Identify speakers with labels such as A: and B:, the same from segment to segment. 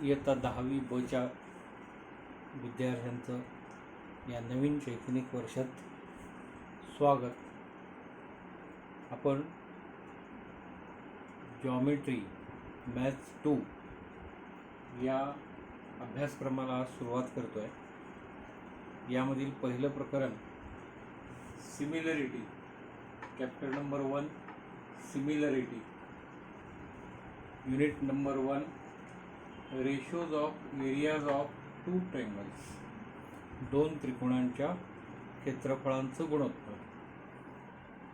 A: इयत्ता 10वी बच्या विद्यार्थ्यांचं या नवीन शैक्षणिक वर्षात स्वागत. आपण जॉमेट्री मॅथ्स 2 या अभ्यासक्रमाला सुरुवात करतो आहे. यामधील पहिलं प्रकरण similarity, chapter number 1 similarity, unit number 1 ratios of areas of two triangles, दोन त्रिकोणांच्या क्षेत्रफळांचं गुणोत्तर.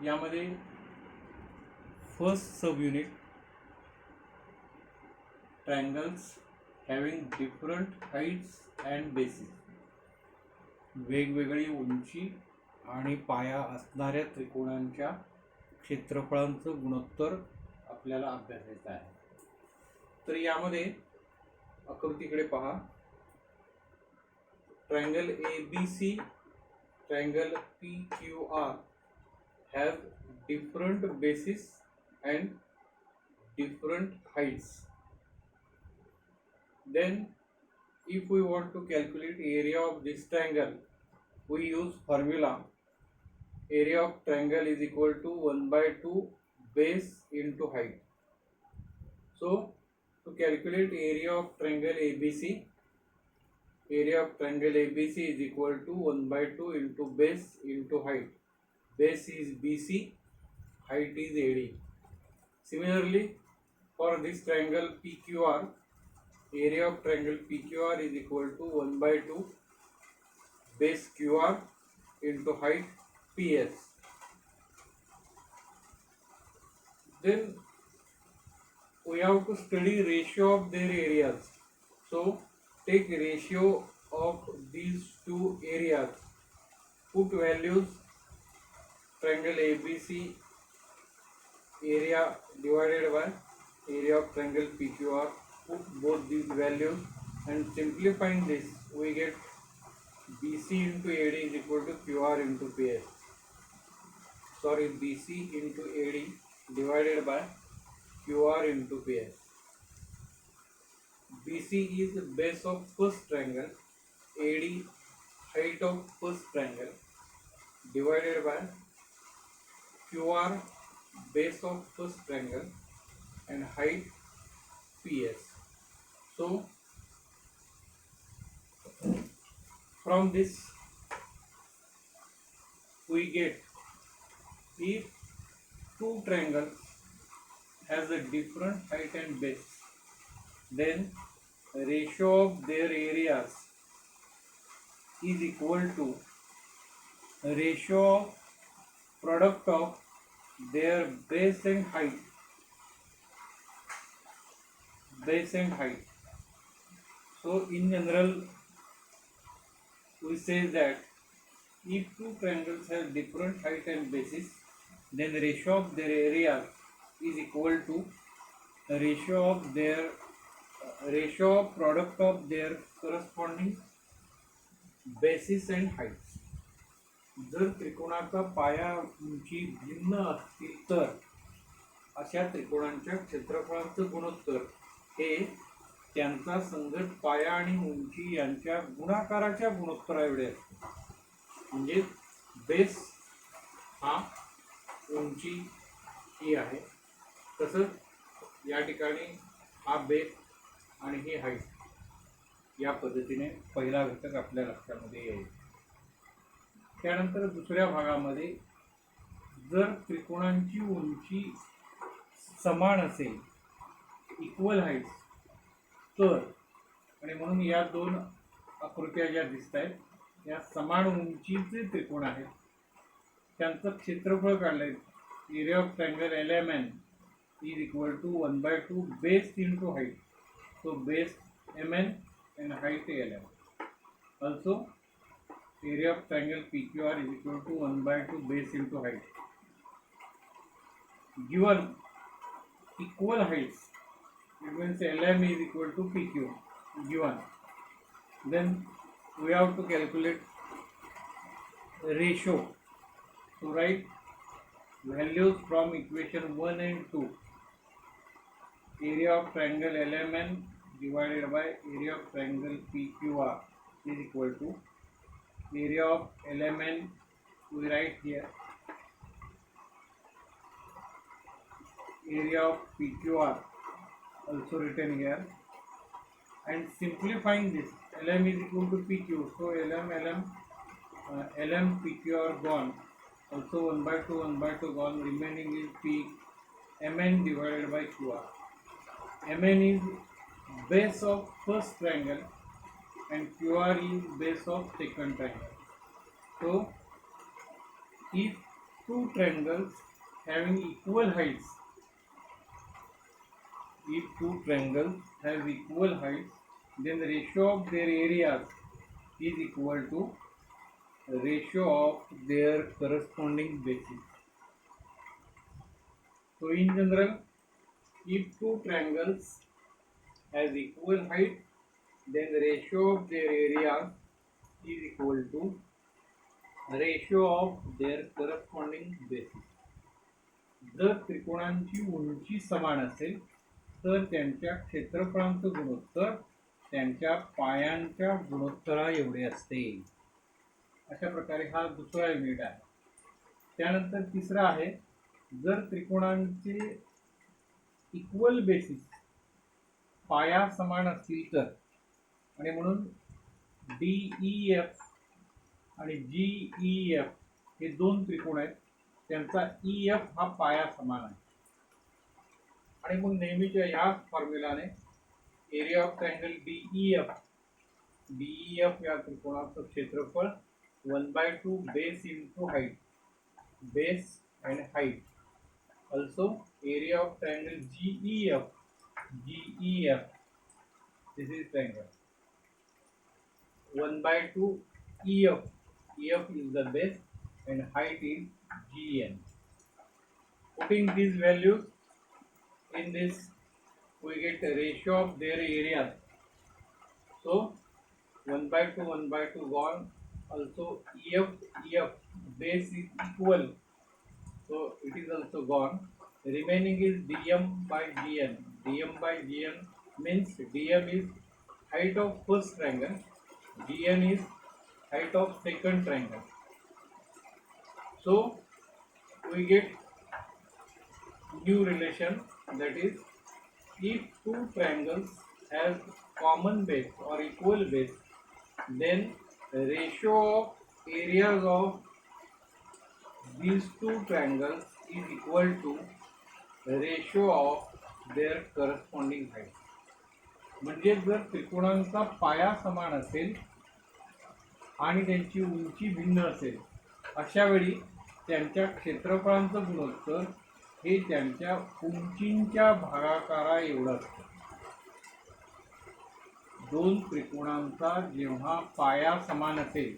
A: यामध्ये first sub unit triangles having different heights and basis, वेगवेगळी उंची आणि पाया असणाऱ्या त्रिकोणांच्या क्षेत्रफळांचं गुणोत्तर आपल्याला अभ्यासायचं आहे. तर यामध्ये आकृतीकडे पहा. Triangle ABC, triangle PQR have different bases and different heights. Then if we want to calculate area of this triangle, we use formula area of triangle is equal to 1/2 base into height. So to calculate area of triangle ABC, area of triangle ABC is equal to 1/2 into base into height. Base is BC, height is AD. Similarly, for this triangle PQR, area of triangle PQR is equal to 1/2 base QR into height PS. Then we have to study ratio of their areas. So take ratio of these two areas, put values. Triangle ABC area divided by area of triangle PQR, put both these values and simplifying this we get BC into AD is equal to QR into PS. Sorry, BC into AD divided by QR into PS. BC is the base of first triangle, AD height of first triangle divided by QR base of first triangle and height PS. So from this we get if two triangles has a different height and base, then ratio of their areas is equal to ratio of product of their base and height. So in general we say that if two triangles have different height and basis, then ratio of their areas is equal to ratio of product of their corresponding basis and heights. जर त्रिकोणाचा पाया उंची भिन्न असतील तर अशा त्रिकोणांच्या क्षेत्रफळांचं गुणोत्तर हे त्यांचा संगत पाया आणि उंची यांच्या गुणाकाराच्या गुणोत्तरा एवढे असते. म्हणजे बेस हा उंची ही आहे, तसंच या ठिकाणी हा बेस आणि ही हाईट, या पद्धतीने पहिला घटक आपल्या लक्षामध्ये येईल. त्यानंतर दुसऱ्या भागामध्ये जर त्रिकोणांची उंची समान असेल, इक्वल हाईट, तर आणि म्हणून या दोन आकृत्या ज्या दिसत आहेत या समान उंचीचे त्रिकोण आहेत, त्यांचं क्षेत्रफळ काढलंय. Area of triangle LMN is equal to 1/2 base into height. So base MN and height LM. Also area of triangle PQR is equal to 1/2 base into height. Given equal heights, it means LM is equal to PQ given. Then we have to calculate ratio. So write values from equation 1 and 2. Area of triangle LMN divided by area of triangle PQR is equal to area of LMN. We write here area of PQR also written here, and simplifying this, LM is equal to PQ, so LM PQ are gone, also 1 by 2 gone, remaining is P MN divided by QR. MN is base of first triangle and QR is base of second triangle. So if two triangles having equal heights, if two triangles have equal heights, then the ratio of their areas is equal to ratio of their corresponding bases. So in general, if two triangles has equal height, then the ratio of their areas is equal to ratio of their corresponding bases. जर त्रिकोणांची उंची समान असेल तर त्यांच्या क्षेत्रफळांचं गुणोत्तर त्यांच्या पायांच्या गुणोत्तरा एवढे असते. अशा प्रकारे हा दुसरा युनिट आहे. त्यानंतर तिसरा आहे, जर त्रिकोणांचे इक्वल बेसिस पाया समान असतील तर, आणि म्हणून DEF आणि GEF हे दोन त्रिकोण आहेत, त्यांचा EF हा पाया समान आहे. आणि मग नेहमीच्या या फॉर्म्युलाने एरिया ऑफ ट्रायंगल DEF या त्रिकोणाचं क्षेत्रफळ 1/2 base into height, base and height. Also area of triangle GEF, this is triangle 1/2 EF is the base and height is GN. Putting these values in this, we get a ratio of their areas. So 1/2 gone. Also EF base is equal, so it is also gone. Remaining is DM by GN. DM by GN means DM is height of first triangle, GN is height of second triangle. So we get new relation, that is, if two triangles have common base or equal base, then the ratio of areas of these two triangles is equal to the ratio of their corresponding height. म्हणजे जर त्रिकोणांचा पाया समान असेल आणि त्यांची उंची भिन्न असेल, अशा वेळी त्यांच्या क्षेत्रफळांचं गुणोत्तर हे त्यांच्या उंचींच्या भागाकारा एवढं असतं. दोन त्रिकोणांचा जेव्हा पाया समान असेल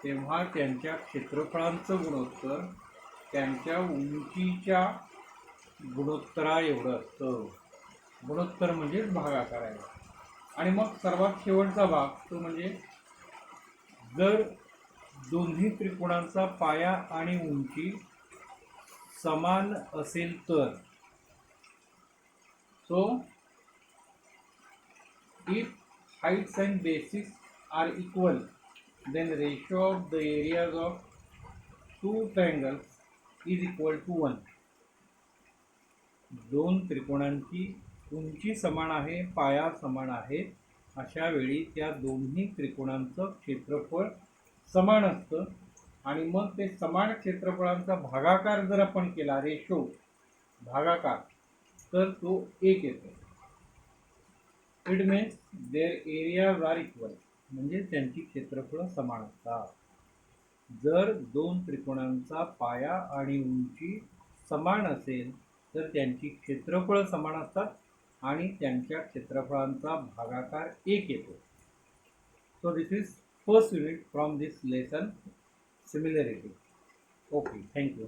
A: तेव्हा त्यांच्या क्षेत्रफळांचं गुणोत्तर त्यांच्या उंचीच्या गुणोत्तरा एवढं असतं. गुणोत्तर म्हणजे भागाकार आहे. आणि मग सर्वात शेवटचा भाग तो म्हणजे जर दोन्ही त्रिकोणांचा पाया आणि उंची समान असेल तर, सो if heights and bases are equal, then ratio of the areas of two triangles is equal to 1. दोन त्रिकोणांची उंची समान आहे, पाया समान आहे, अशा वेळी त्या दोन्ही त्रिकोणांचं क्षेत्रफळ समान असतं. आणि मग ते समान क्षेत्रफळांचा भागाकार जर आपण केला, रेशो भागाकार, तर तो 1 येतो. It means their areas are equal, म्हणजे त्यांची क्षेत्रफळ समान असतात. जर दोन त्रिकोणांचा पाया आणि उंची समान असेल तर त्यांची क्षेत्रफळ समान असतात आणि त्यांच्या क्षेत्रफळांचा भागाकार 1 येतो. So this is first unit from this lesson, similarity. Okay, thank you.